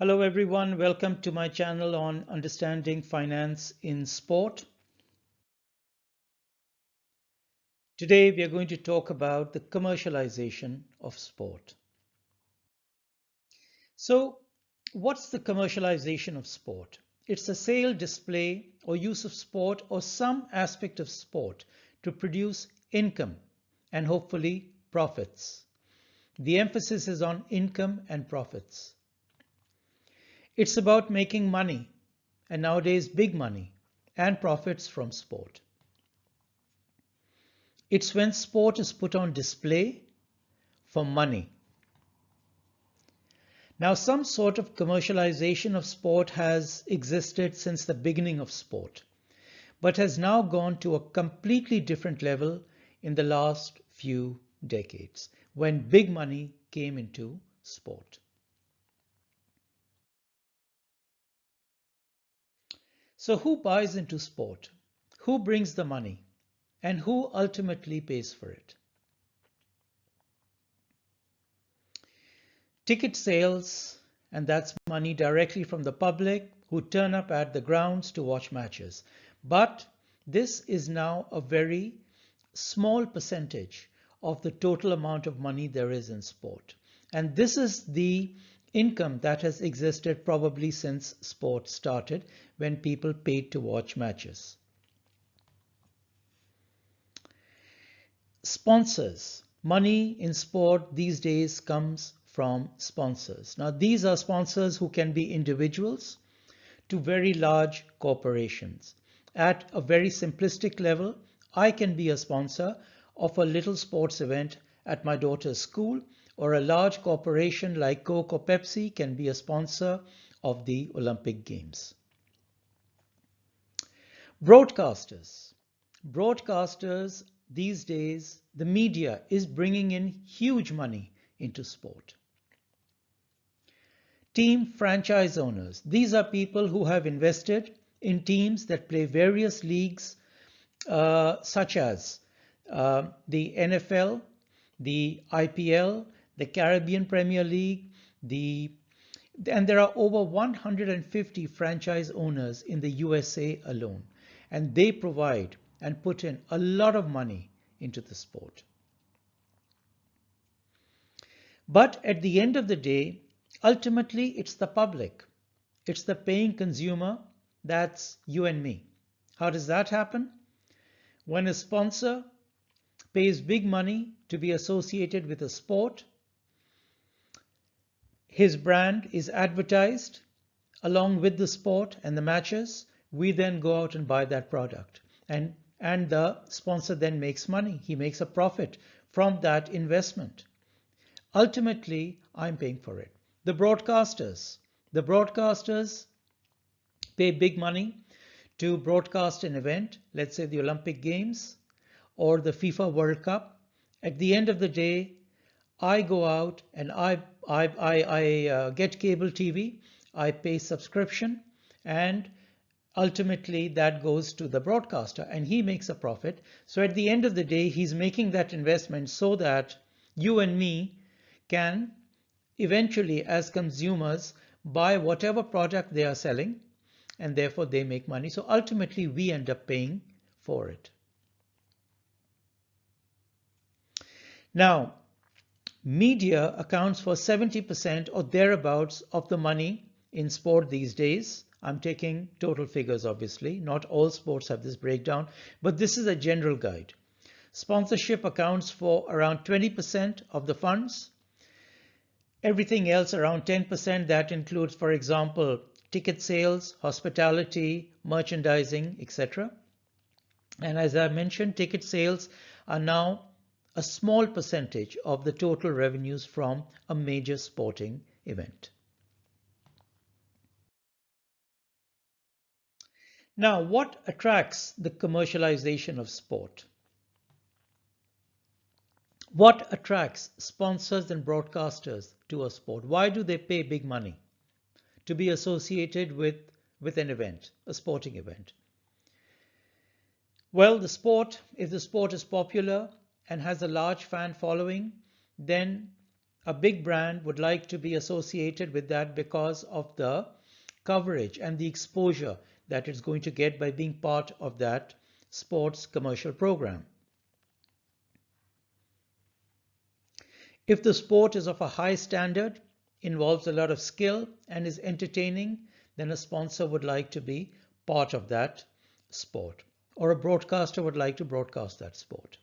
Hello everyone, welcome to my channel on understanding finance in sport. Today we are going to talk about the commercialization of sport. So, what's the commercialization of sport? It's the sale, display, or use of sport or some aspect of sport to produce income and hopefully profits. The emphasis is on income and profits. It's about making money, and nowadays big money, and profits from sport. It's when sport is put on display for money. Now, some sort of commercialization of sport has existed since the beginning of sport, but has now gone to a completely different level in the last few decades, when big money came into sport. So who buys into sport? Who brings the money? And who ultimately pays for it? Ticket sales, and that's money directly from the public who turn up at the grounds to watch matches. But this is now a very small percentage of the total amount of money there is in sport. And this is the income that has existed probably since sport started, when people paid to watch matches. Sponsors. Money in sport these days comes from sponsors. Now, these are sponsors who can be individuals to very large corporations. At a very simplistic level, I can be a sponsor of a little sports event at my daughter's school, or a large corporation like Coke or Pepsi can be a sponsor of the Olympic Games. Broadcasters. Broadcasters these days, the media is bringing in huge money into sport. Team franchise owners. These are people who have invested in teams that play various leagues, such as the NFL, the IPL, the Caribbean Premier League, and there are over 150 franchise owners in the USA alone, and they provide and put in a lot of money into the sport. But at the end of the day, ultimately it's the public, it's the paying consumer, that's you and me. How does that happen? When a sponsor pays big money to be associated with a sport, his brand is advertised along with the sport and the matches. We then go out and buy that product, and the sponsor then makes money. He makes a profit from that investment. Ultimately, I'm paying for it. The broadcasters pay big money to broadcast an event, let's say the Olympic Games or the FIFA World Cup. At the end of the day, I go out and I get cable TV, I pay subscription, and ultimately that goes to the broadcaster and he makes a profit. So at the end of the day, he's making that investment so that you and me can eventually, as consumers, buy whatever product they are selling, and therefore they make money. So ultimately we end up paying for it. Now, media accounts for 70% or thereabouts of the money in sport these days. I'm taking total figures, obviously. Not all sports have this breakdown, but this is a general guide. Sponsorship accounts for around 20% of the funds. Everything else around 10%, that includes, for example, ticket sales, hospitality, merchandising, etc. And as I mentioned, ticket sales are now a small percentage of the total revenues from a major sporting event. Now, what attracts the commercialization of sport? What attracts sponsors and broadcasters to a sport? Why do they pay big money to be associated with an event, a sporting event? Well, if the sport is popular and has a large fan following, then A big brand would like to be associated with that because of the coverage and the exposure that it's going to get by being part of that sports commercial program. If the sport is of a high standard, involves a lot of skill, and is entertaining, then a sponsor would like to be part of that sport, or a broadcaster would like to broadcast that sport.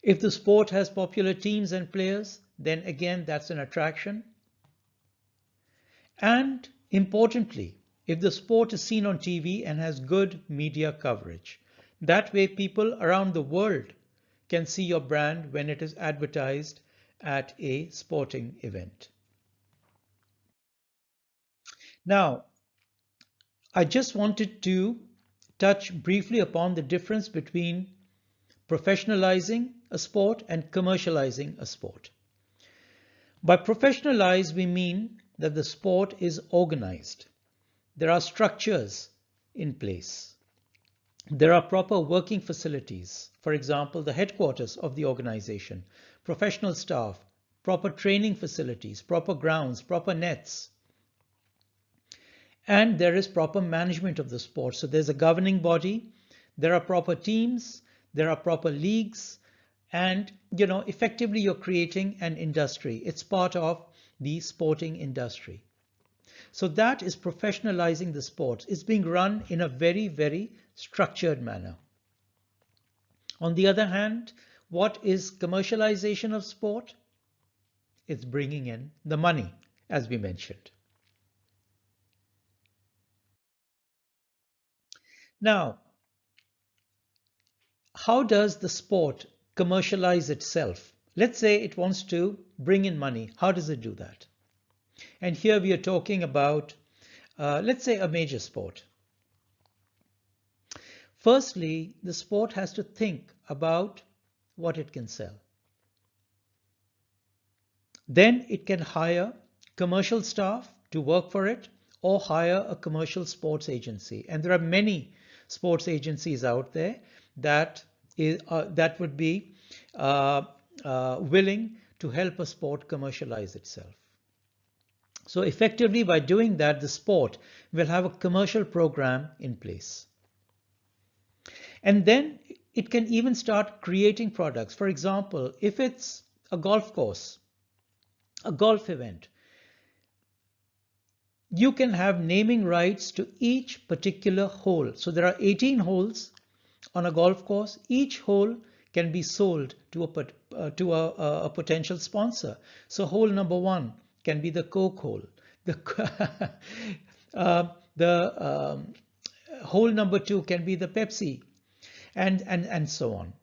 If the sport has popular teams and players, then again that's an attraction. And importantly, if the sport is seen on TV and has good media coverage, that way people around the world can see your brand when it is advertised at a sporting event. Now, I just wanted to touch briefly upon the difference between professionalizing a sport and commercializing a sport. By professionalize, we mean that the sport is organized. There are structures in place. There are proper working facilities, for example, the headquarters of the organization, professional staff, proper training facilities, proper grounds, proper nets. And there is proper management of the sport. So there's a governing body, there are proper teams, there are proper leagues, and effectively you're creating an industry. It's part of the sporting industry. So that is professionalizing the sport. It's being run in a very, very structured manner. On the other hand, what is commercialization of sport? It's bringing in the money, as we mentioned. Now, how does the sport commercialize itself? Let's say it wants to bring in money. How does it do that? And here we are talking about, let's say, a major sport. Firstly, the sport has to think about what it can sell. Then it can hire commercial staff to work for it or hire a commercial sports agency. And there are many sports agencies out there that would be willing to help a sport commercialize itself. So effectively, by doing that, the sport will have a commercial program in place. And then it can even start creating products. For example, if it's a golf course, a golf event, you can have naming rights to each particular hole. So there are 18 holes on a golf course. Each hole can be sold to a potential sponsor. So hole number 1 can be the Coke hole. The hole number 2 can be the Pepsi, and so on.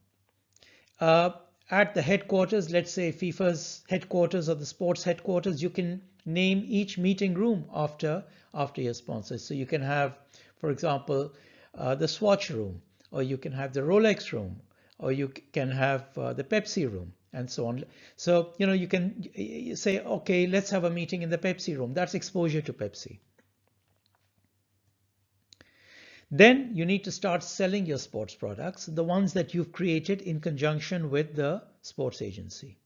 At the headquarters, let's say FIFA's headquarters or the sports headquarters, you can name each meeting room after your sponsors. So you can have, for example, the Swatch room, or you can have the Rolex room, or you can have the Pepsi room, and so on. So you can say, okay, let's have a meeting in the Pepsi room. That's exposure to Pepsi. Then you need to start selling your sports products, the ones that you've created in conjunction with the sports agency.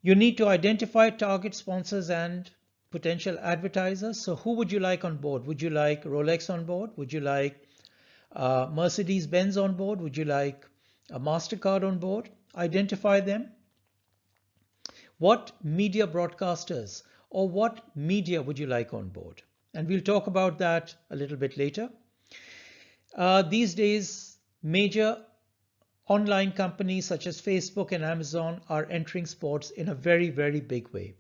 You need to identify target sponsors and potential advertisers. So who would you like on board? Would you like Rolex on board? Would you like Mercedes-Benz on board? Would you like a MasterCard on board? Identify them. What media broadcasters or what media would you like on board? And we'll talk about that a little bit later. These days, major online companies such as Facebook and Amazon are entering sports in a very, very big way.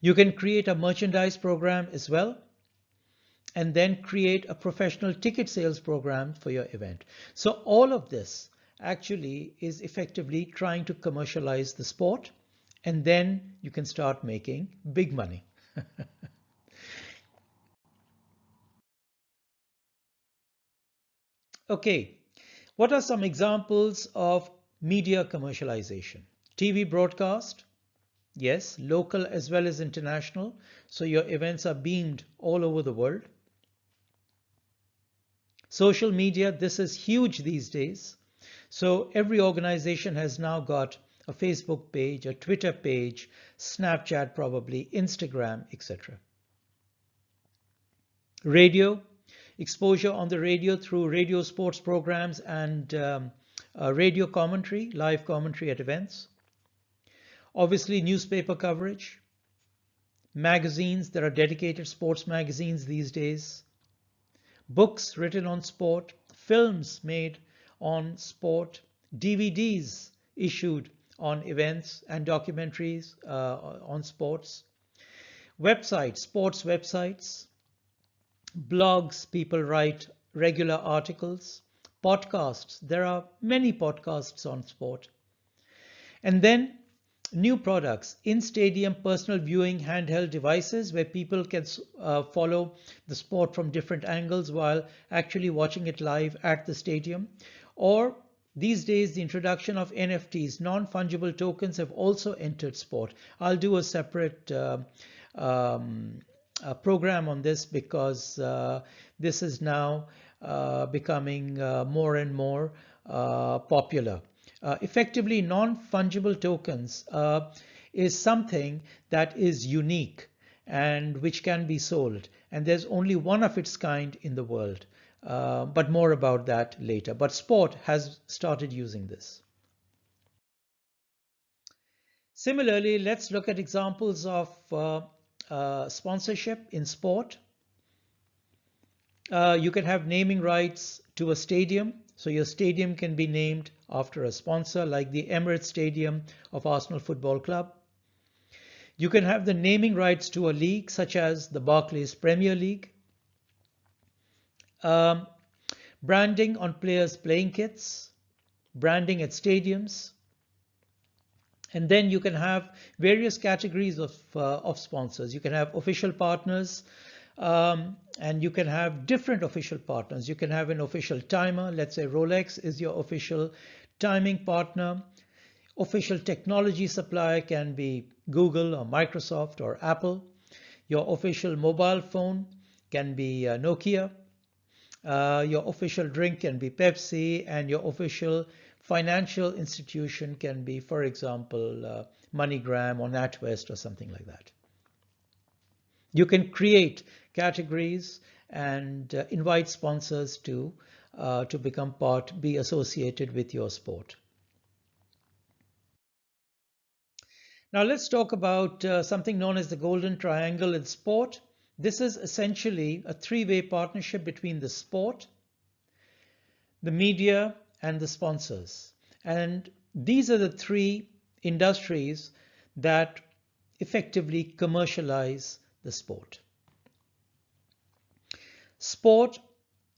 You can create a merchandise program as well, and then create a professional ticket sales program for your event. So all of this actually is effectively trying to commercialize the sport, and then you can start making big money. Okay, what are some examples of media commercialization? TV broadcast, yes, local as well as international. So your events are beamed all over the world. Social media, this is huge these days. So every organization has now got a Facebook page, a Twitter page, Snapchat probably, Instagram, etc. Radio, exposure on the radio through radio sports programs and radio commentary, live commentary at events. Obviously, newspaper coverage, magazines, there are dedicated sports magazines these days, books written on sport, films made on sport, DVDs issued on events and documentaries on sports, websites, sports websites, blogs, people write regular articles, podcasts, there are many podcasts on sport. And then new products, in-stadium personal viewing handheld devices where people can follow the sport from different angles while actually watching it live at the stadium. Or these days, the introduction of NFTs, non-fungible tokens, have also entered sport. I'll do a separate program on this because this is now becoming more and more popular. Effectively, non-fungible tokens is something that is unique and which can be sold. And there's only one of its kind in the world. But more about that later. But sport has started using this. Similarly, let's look at examples of sponsorship in sport. You can have naming rights to a stadium. So your stadium can be named after a sponsor, like the Emirates Stadium of Arsenal Football Club. You can have the naming rights to a league, such as the Barclays Premier League. Branding on players' playing kits, branding at stadiums. And then you can have various categories of sponsors. You can have official partners, and you can have different official partners. You can have an official timer. Let's say Rolex is your official timing partner. Official technology supplier can be Google or Microsoft or Apple. Your official mobile phone can be Nokia. Your official drink can be Pepsi, and your official financial institution can be, for example, MoneyGram or NatWest or something like that. You can create categories and invite sponsors to become be associated with your sport. Now let's talk about something known as the Golden Triangle in sport. This is essentially a three-way partnership between the sport, the media, and the sponsors. And these are the three industries that effectively commercialize the sport. Sport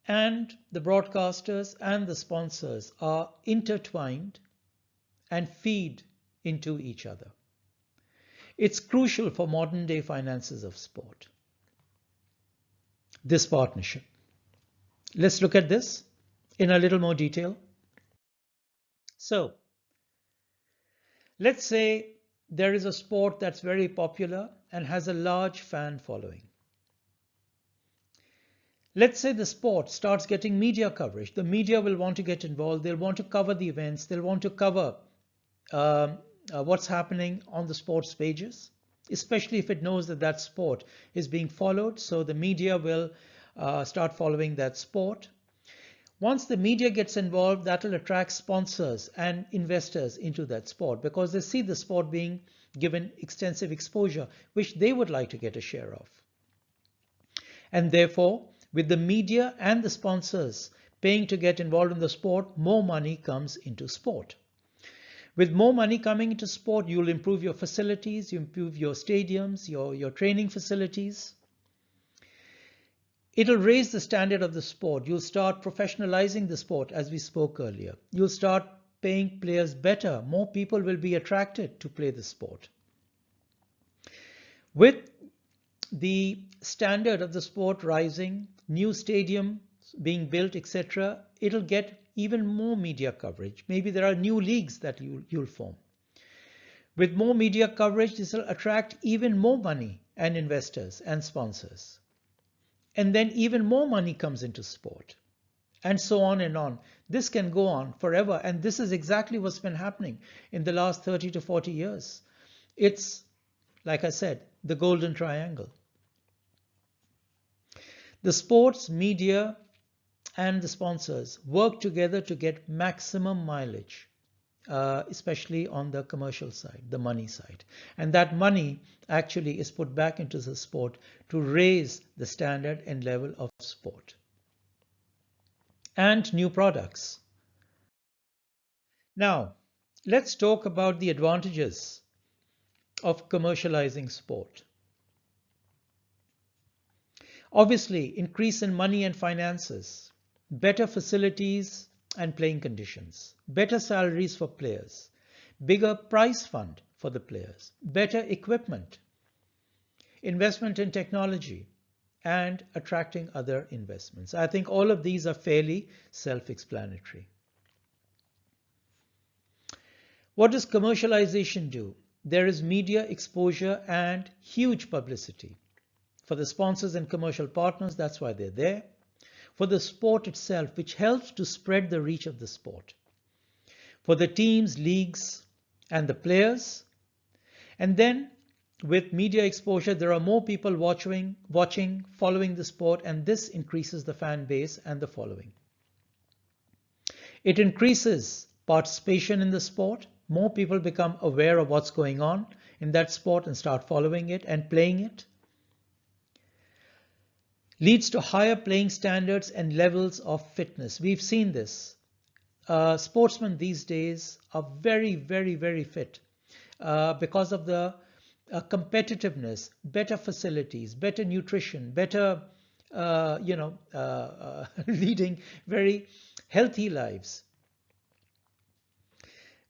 and the broadcasters and the sponsors are intertwined and feed into each other. It's crucial for modern day finances of sport, this partnership. Let's look at this in a little more detail. So, let's say there is a sport that's very popular and has a large fan following. Let's say the sport starts getting media coverage. The media will want to get involved. They'll want to cover the events. They'll want to cover what's happening on the sports pages, especially if it knows that that sport is being followed. So the media will start following that sport. Once the media gets involved, that will attract sponsors and investors into that sport because they see the sport being given extensive exposure, which they would like to get a share of. And therefore, with the media and the sponsors paying to get involved in the sport, more money comes into sport. With more money coming into sport, you'll improve your facilities, you improve your stadiums, your training facilities. It'll raise the standard of the sport. You'll start professionalizing the sport, as we spoke earlier. You'll start paying players better. More people will be attracted to play the sport. With the standard of the sport rising, new stadiums being built, etc., it'll get even more media coverage. Maybe there are new leagues that you'll form. With more media coverage, this will attract even more money and investors and sponsors. And then even more money comes into sport. and so on and on. This can go on forever, and this is exactly what's been happening in the last 30 to 40 years. It's, like I said, the golden triangle. The sports, media, and the sponsors work together to get maximum mileage, especially on the commercial side, the money side. And that money actually is put back into the sport to raise the standard and level of sport. And new products. Now, let's talk about the advantages of commercializing sport. Obviously, increase in money and finances, better facilities and playing conditions, better salaries for players, bigger prize fund for the players, better equipment, investment in technology, and attracting other investments. I think all of these are fairly self-explanatory. What does commercialization do? There is media exposure and huge publicity. For the sponsors and commercial partners, that's why they're there. For the sport itself, which helps to spread the reach of the sport. For the teams, leagues, and the players. And then with media exposure, there are more people watching, following the sport, and this increases the fan base and the following. It increases participation in the sport. More people become aware of what's going on in that sport and start following it and playing it. Leads to higher playing standards and levels of fitness. We've seen this. Sportsmen these days are very, very, very fit because of the competitiveness, better facilities, better nutrition, better, leading very healthy lives.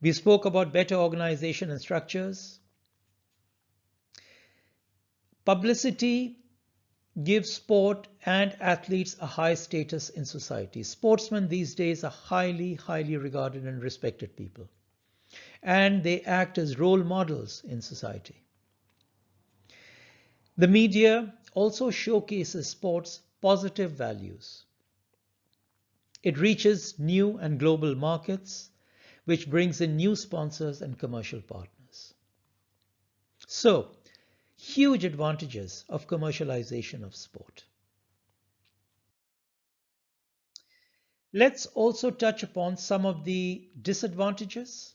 We spoke about better organization and structures. Publicity gives sport and athletes a high status in society. Sportsmen these days are highly, highly regarded and respected people. And they act as role models in society. The media also showcases sports' positive values. It reaches new and global markets, which brings in new sponsors and commercial partners. So, huge advantages of commercialization of sport. Let's also touch upon some of the disadvantages.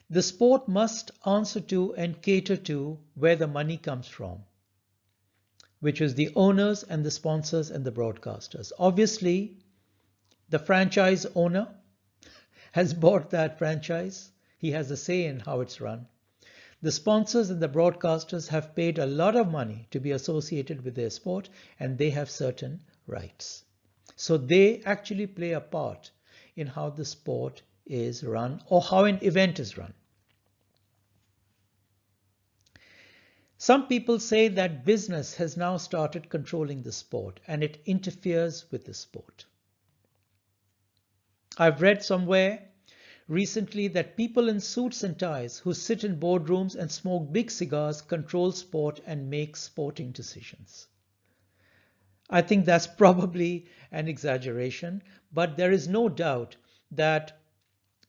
The sport must answer to and cater to where the money comes from, which is the owners and the sponsors and the broadcasters. Obviously, the franchise owner has bought that franchise. He has a say in how it's run. The sponsors and the broadcasters have paid a lot of money to be associated with their sport, and they have certain rights. So they actually play a part in how the sport is run or how an event is run. Some people say that business has now started controlling the sport and it interferes with the sport. I've read somewhere recently that people in suits and ties who sit in boardrooms and smoke big cigars control sport and make sporting decisions. I think that's probably an exaggeration, but there is no doubt that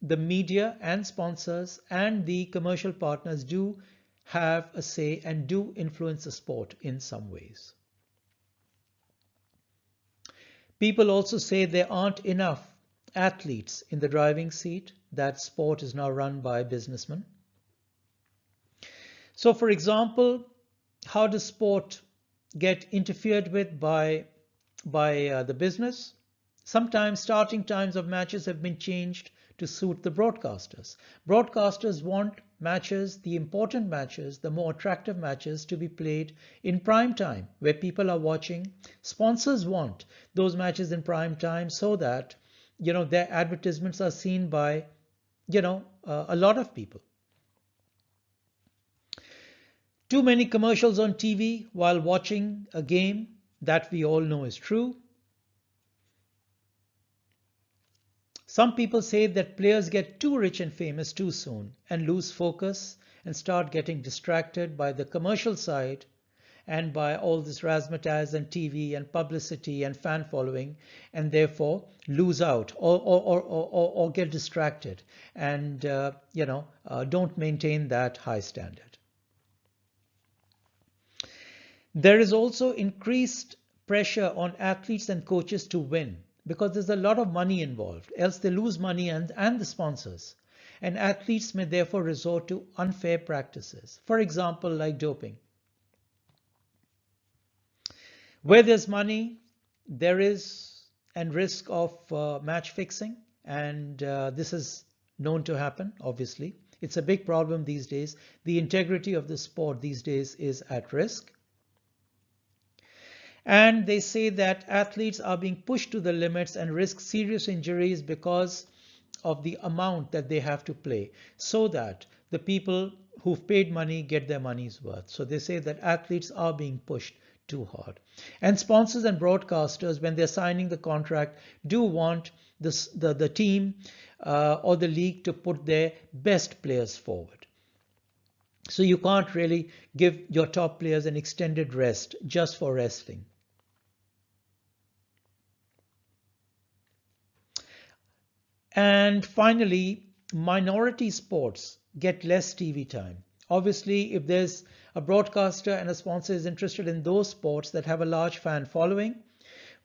the media and sponsors and the commercial partners do have a say and do influence the sport in some ways. People also say there aren't enough athletes in the driving seat, that sport is now run by businessmen. So for example, how does sport get interfered with by the business? Sometimes starting times of matches have been changed to suit the broadcasters. Broadcasters want matches, the important matches, the more attractive matches to be played in prime time where people are watching. Sponsors want those matches in prime time so that their advertisements are seen by a lot of people. Too many commercials on TV while watching a game, that we all know is true. Some people say that players get too rich and famous too soon and lose focus and start getting distracted by the commercial side and by all this razzmatazz and TV and publicity and fan following, and therefore lose out or get distracted and don't maintain that high standard. There is also increased pressure on athletes and coaches to win because there's a lot of money involved, else they lose money and the sponsors. And athletes may therefore resort to unfair practices, for example, like doping. Where there's money, there is a risk of match fixing, and this is known to happen, obviously. It's a big problem these days. The integrity of the sport these days is at risk. And they say that athletes are being pushed to the limits and risk serious injuries because of the amount that they have to play, so that the people who've paid money get their money's worth. So they say that athletes are being pushed too hard. And sponsors and broadcasters, when they're signing the contract, do want the team or the league to put their best players forward. So you can't really give your top players an extended rest just for resting. And finally, minority sports get less TV time. Obviously, if there's a broadcaster and a sponsor is interested in those sports that have a large fan following,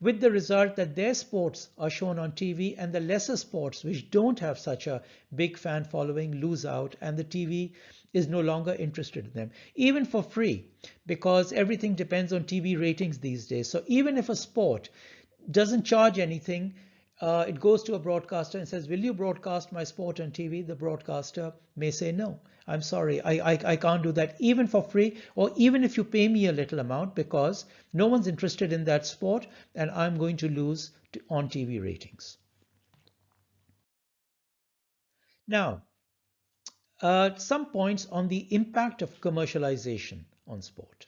with the result that their sports are shown on TV and the lesser sports which don't have such a big fan following lose out, and the TV is no longer interested in them, even for free, because everything depends on TV ratings these days. So even if a sport doesn't charge anything, it goes to a broadcaster and says, will you broadcast my sport on TV? The broadcaster may say, no, I'm sorry, I can't do that, even for free, or even if you pay me a little amount, because no one's interested in that sport and I'm going to lose on TV ratings. Now, some points on the impact of commercialization on sport.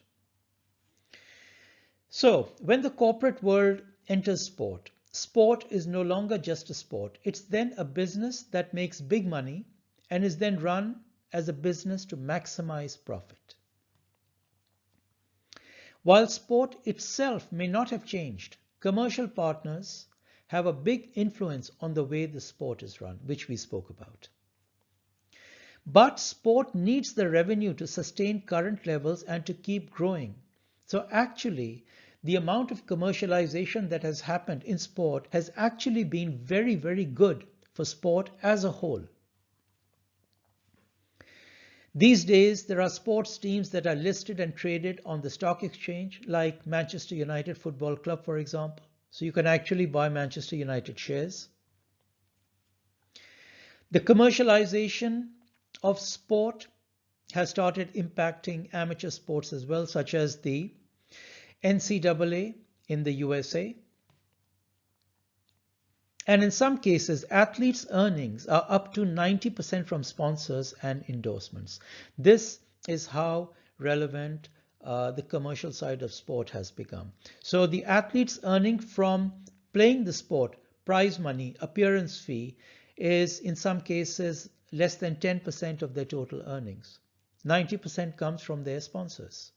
So when the corporate world enters sport, sport is no longer just a sport. It's then a business that makes big money and is then run as a business to maximize profit. While sport itself may not have changed, commercial partners have a big influence on the way the sport is run, which we spoke about. But sport needs the revenue to sustain current levels and to keep growing. So actually, the amount of commercialization that has happened in sport has actually been very, very good for sport as a whole. These days, there are sports teams that are listed and traded on the stock exchange, like Manchester United Football Club, for example. So you can actually buy Manchester United shares. The commercialization of sport has started impacting amateur sports as well, such as the NCAA in the USA. And in some cases, athletes' earnings are up to 90% from sponsors and endorsements. This is how relevant the commercial side of sport has become. So the athletes earning from playing the sport, prize money, appearance fee, is in some cases less than 10% of their total earnings. 90% comes from their sponsors.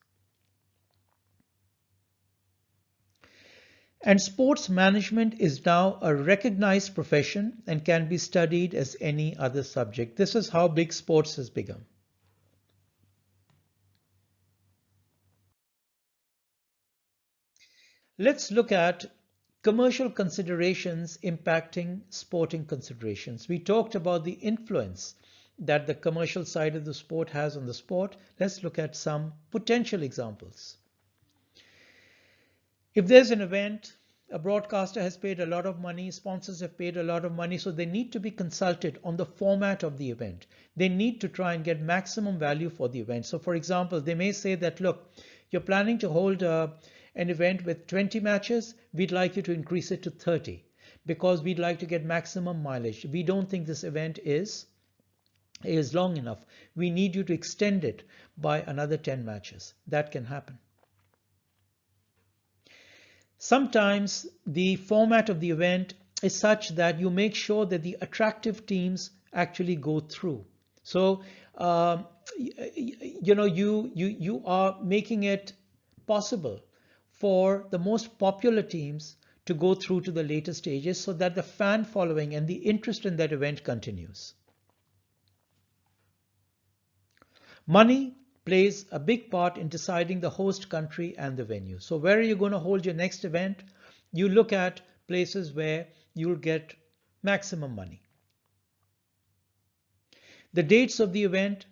And sports management is now a recognized profession and can be studied as any other subject. This is how big sports has become. Let's look at commercial considerations impacting sporting considerations. We talked about the influence that the commercial side of the sport has on the sport. Let's look at some potential examples. If there's an event, a broadcaster has paid a lot of money, sponsors have paid a lot of money, so they need to be consulted on the format of the event. They need to try and get maximum value for the event. So for example, they may say that, look, you're planning to hold an event with 20 matches, we'd like you to increase it to 30 because we'd like to get maximum mileage. We don't think this event is long enough. We need you to extend it by another 10 matches. That can happen. Sometimes the format of the event is such that you make sure that the attractive teams actually go through. So you are making it possible for the most popular teams to go through to the later stages so that the fan following and the interest in that event continues. Money plays a big part in deciding the host country and the venue. So where are you going to hold your next event? You look at places where you'll get maximum money. The dates of the event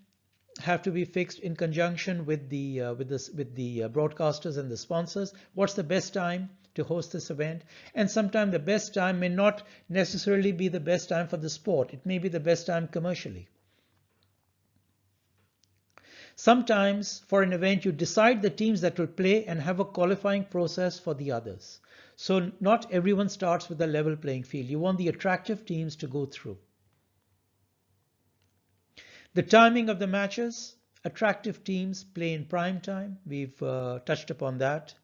have to be fixed in conjunction with the broadcasters and the sponsors. What's the best time to host this event? And sometimes the best time may not necessarily be the best time for the sport. It may be the best time commercially. Sometimes for an event you decide the teams that will play and have a qualifying process for the others. So not everyone starts with a level playing field. You want the attractive teams to go through. The timing of the matches, attractive teams play in prime time. We've touched upon that.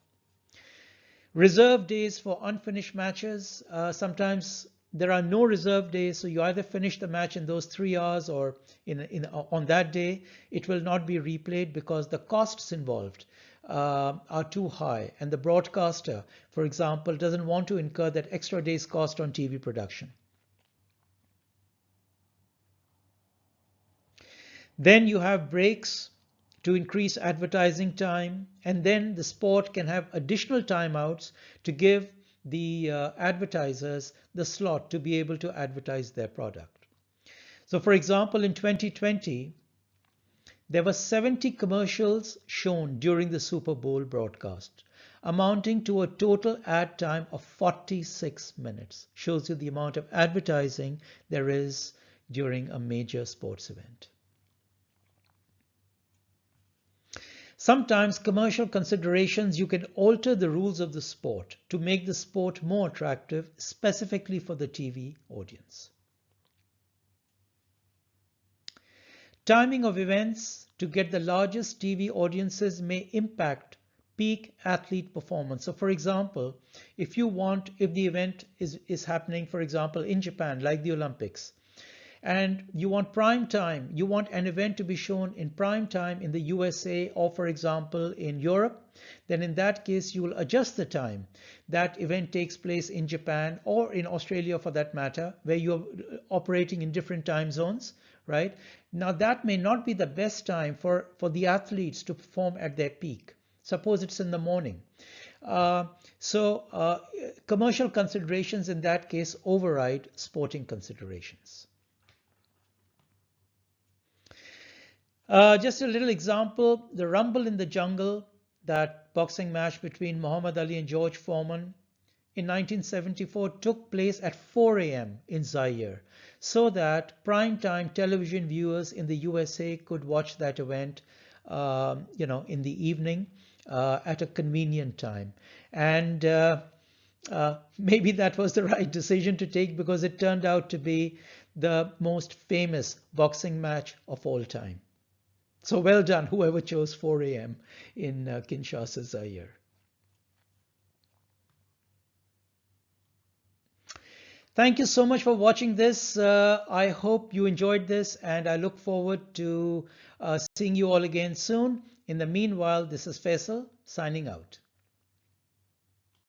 Reserve days for unfinished matches. Sometimes there are no reserve days, so you either finish the match in those 3 hours or on that day. It will not be replayed because the costs involved are too high, and the broadcaster, for example, doesn't want to incur that extra day's cost on TV production. Then you have breaks to increase advertising time, and then the sport can have additional timeouts to give the advertisers the slot to be able to advertise their product. So for example, in 2020, there were 70 commercials shown during the Super Bowl broadcast, amounting to a total ad time of 46 minutes. Shows you the amount of advertising there is during a major sports event. Sometimes commercial considerations, you can alter the rules of the sport to make the sport more attractive, specifically for the TV audience. Timing of events to get the largest TV audiences may impact peak athlete performance. So for example, if the event is happening, for example, in Japan, like the Olympics, and you want prime time, you want an event to be shown in prime time in the USA or, for example, in Europe, then in that case you will adjust the time that event takes place in Japan or in Australia for that matter, where you're operating in different time zones, right? Now that may not be the best time for the athletes to perform at their peak. Suppose it's in the morning. Commercial considerations in that case override sporting considerations. Just a little example, the Rumble in the Jungle, that boxing match between Muhammad Ali and George Foreman in 1974 took place at 4 a.m. in Zaire, so that primetime television viewers in the USA could watch that event in the evening at a convenient time. And maybe that was the right decision to take because it turned out to be the most famous boxing match of all time. So well done, whoever chose 4 a.m. in Kinshasa, Zaire. Thank you so much for watching this. I hope you enjoyed this, and I look forward to seeing you all again soon. In the meanwhile, this is Faisal signing out.